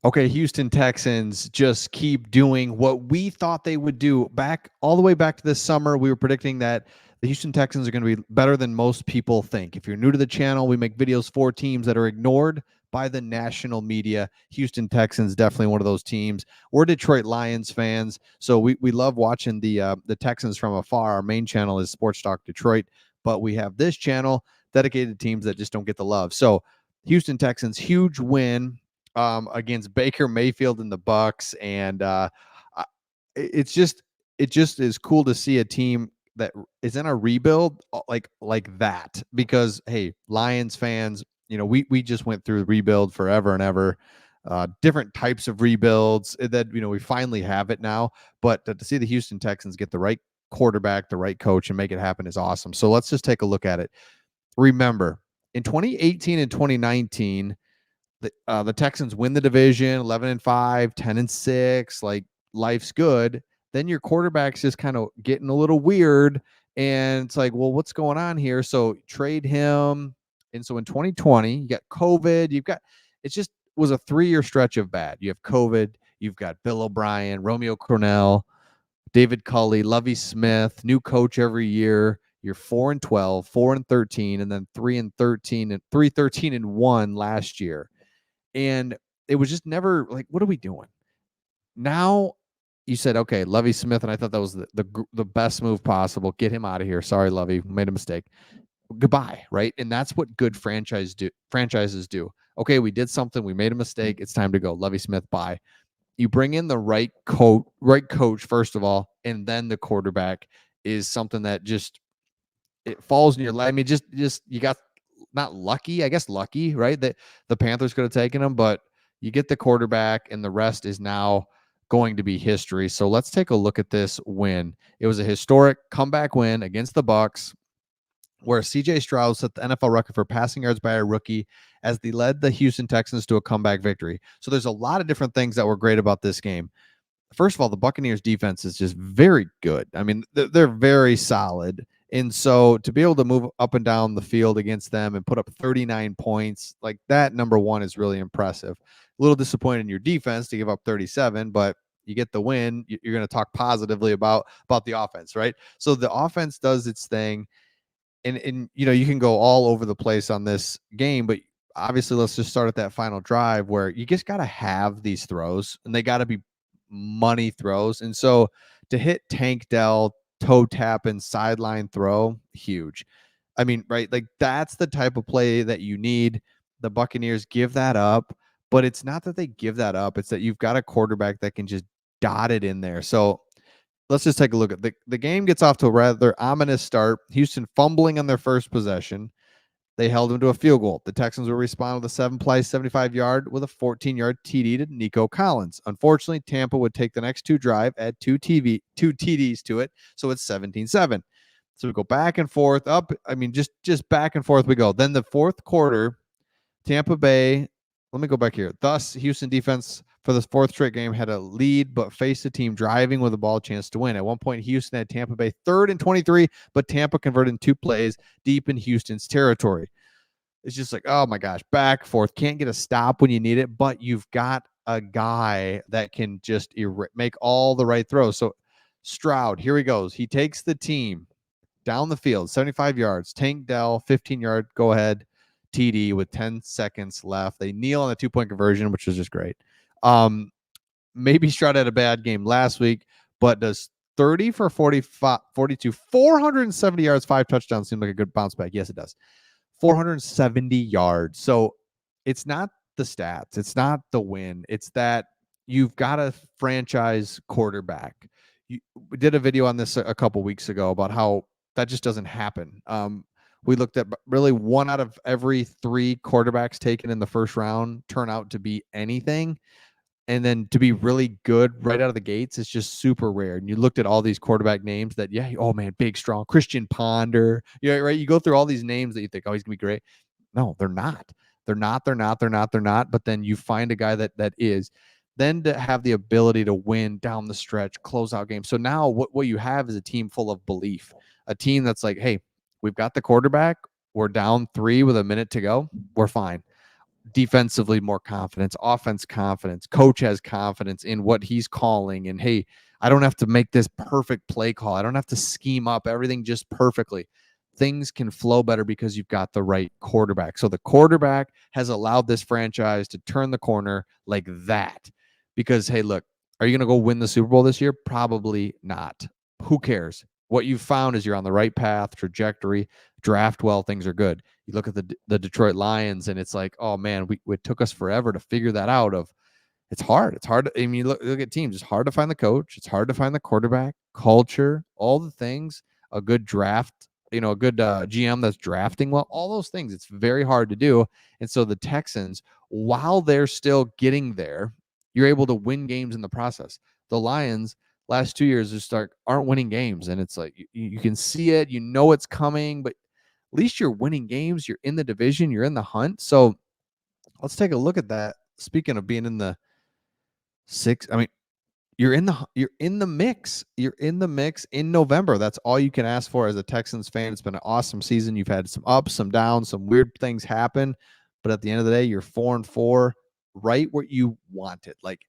Okay, Houston Texans just keep doing what we thought they would do all the way back to this summer. We were predicting that the Houston Texans are going to be better than most people think. If you're new to the channel, we make videos for teams that are ignored by the national media. Houston Texans definitely one of those teams. We're Detroit Lions fans, so we love watching the Texans from afar. Our main channel is Sports Talk Detroit, but we have this channel dedicated to teams that just don't get the love. So Houston Texans, huge win against Baker Mayfield and the Bucks, and it's just it just is cool to see a team that is in a rebuild like that. Because hey, Lions fans, we just went through rebuild forever and ever. Different types of rebuilds that we finally have it now. But to see the Houston Texans get the right quarterback, the right coach, and make it happen is awesome. So let's just take a look at it. Remember, in 2018 and 2019, the Texans win the division 11-5, 10-6, like life's good. Then your quarterback's just kind of getting a little weird, and it's like, well, what's going on here? So trade him. And so in 2020, you got COVID. It just was a 3-year stretch of bad. You have COVID, you've got Bill O'Brien, Romeo Crennel, David Culley, Lovie Smith, new coach every year. You're 4-12, 4-13, and then 3-13 and 3-13-1 last year. And it was just never like, what are we doing? Now you said, okay, Lovie Smith, and I thought that was the best move possible. Get him out of here. Sorry, Lovie, made a mistake. Goodbye, right? And that's what good franchises do. Okay, we did something, we made a mistake. It's time to go. Lovie Smith, bye. You bring in the right coach first of all, and then the quarterback is something that just it falls in your lap. I mean, just you got not lucky, I guess lucky, right? That the Panthers could have taken him, but you get the quarterback, and the rest is now going to be history. So let's take a look at this win. It was a historic comeback win against the Bucks, where CJ Stroud set the NFL record for passing yards by a rookie as they led the Houston Texans to a comeback victory. So there's a lot of different things that were great about this game. First of all, the Buccaneers defense is just very good. I mean, they're very solid. And so to be able to move up and down the field against them and put up 39 points, like that, number one, is really impressive. A little disappointed in your defense to give up 37, but you get the win. You're going to talk positively about the offense, right? So the offense does its thing. And you can go all over the place on this game, but obviously let's just start at that final drive where you just got to have these throws, and they got to be money throws. And so to hit Tank Dell toe tap and sideline throw, huge. I mean, right? Like that's the type of play that you need. The Buccaneers give that up, but it's not that they give that up. It's that you've got a quarterback that can just dot it in there. So let's just take a look at the game. Gets off to a rather ominous start. Houston fumbling on their first possession. They held them to a field goal. The Texans will respond with a 7-play, 75-yard with a 14-yard TD to Nico Collins. Unfortunately, Tampa would take the next two drive, add two TDs to it, so it's 17-7. So we go back and forth, up. I mean, just back and forth we go. Then the fourth quarter, Tampa Bay. Let me go back here. Thus, Houston defense for the fourth straight game had a lead, but faced a team driving with a ball chance to win. At one point, Houston had Tampa Bay 3rd and 23, but Tampa converted in 2 plays deep in Houston's territory. It's just like, oh my gosh, back, forth. Can't get a stop when you need it, but you've got a guy that can just make all the right throws. So Stroud, here he goes. He takes the team down the field, 75 yards. Tank Dell, 15-yard, go ahead, TD with 10 seconds left. They kneel on a 2-point conversion, which was just great. Maybe Stroud had a bad game last week, but does 30 for 45, 42, 470 yards, 5 touchdowns seem like a good bounce back? Yes, it does. 470 yards. So it's not the stats, it's not the win, it's that you've got a franchise quarterback. We did a video on this a couple weeks ago about how that just doesn't happen. We looked at really 1 out of every 3 quarterbacks taken in the first round turn out to be anything. And then to be really good right out of the gates is just super rare. And you looked at all these quarterback names that, yeah, oh man, big, strong, Christian Ponder. Yeah, right. You go through all these names that you think, oh, he's gonna be great. No, they're not. They're not. But then you find a guy that is. Then to have the ability to win down the stretch, close out games. So now what you have is a team full of belief, a team that's like, hey, we've got the quarterback. We're down 3 with a minute to go. We're fine. defensively more confidence, offense confidence, coach has confidence in what he's calling. And hey, I don't have to make this perfect play call. I don't have to scheme up everything just perfectly. Things can flow better because you've got the right quarterback. So the quarterback has allowed this franchise to turn the corner like that. Because, hey, look, are you going to go win the Super Bowl this year? Probably not. Who cares? What you've found is you're on the right path, trajectory, draft well, things are good. You look at the Detroit Lions, and it's like, oh man, it took us forever to figure that out. It's hard. It's hard. I mean, look at teams. It's hard to find the coach. It's hard to find the quarterback, culture, all the things. A good draft, a good GM that's drafting well. All those things. It's very hard to do. And so the Texans, while they're still getting there, you're able to win games in the process. The Lions last 2 years just aren't winning games, and it's like you can see it. You know it's coming, but at least you're winning games. You're in the division. You're in the hunt. So let's take a look at that. Speaking of being in the six, I mean, you're in the mix. You're in the mix in November. That's all you can ask for as a Texans fan. It's been an awesome season. You've had some ups, some downs, some weird things happen, but at the end of the day, you're 4-4, right where you want it. Like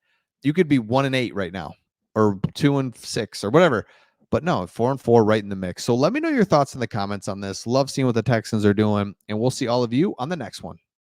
you could be 1-8 right now, or 2-6, or whatever. But no, 4-4, right in the mix. So let me know your thoughts in the comments on this. Love seeing what the Texans are doing, and we'll see all of you on the next one.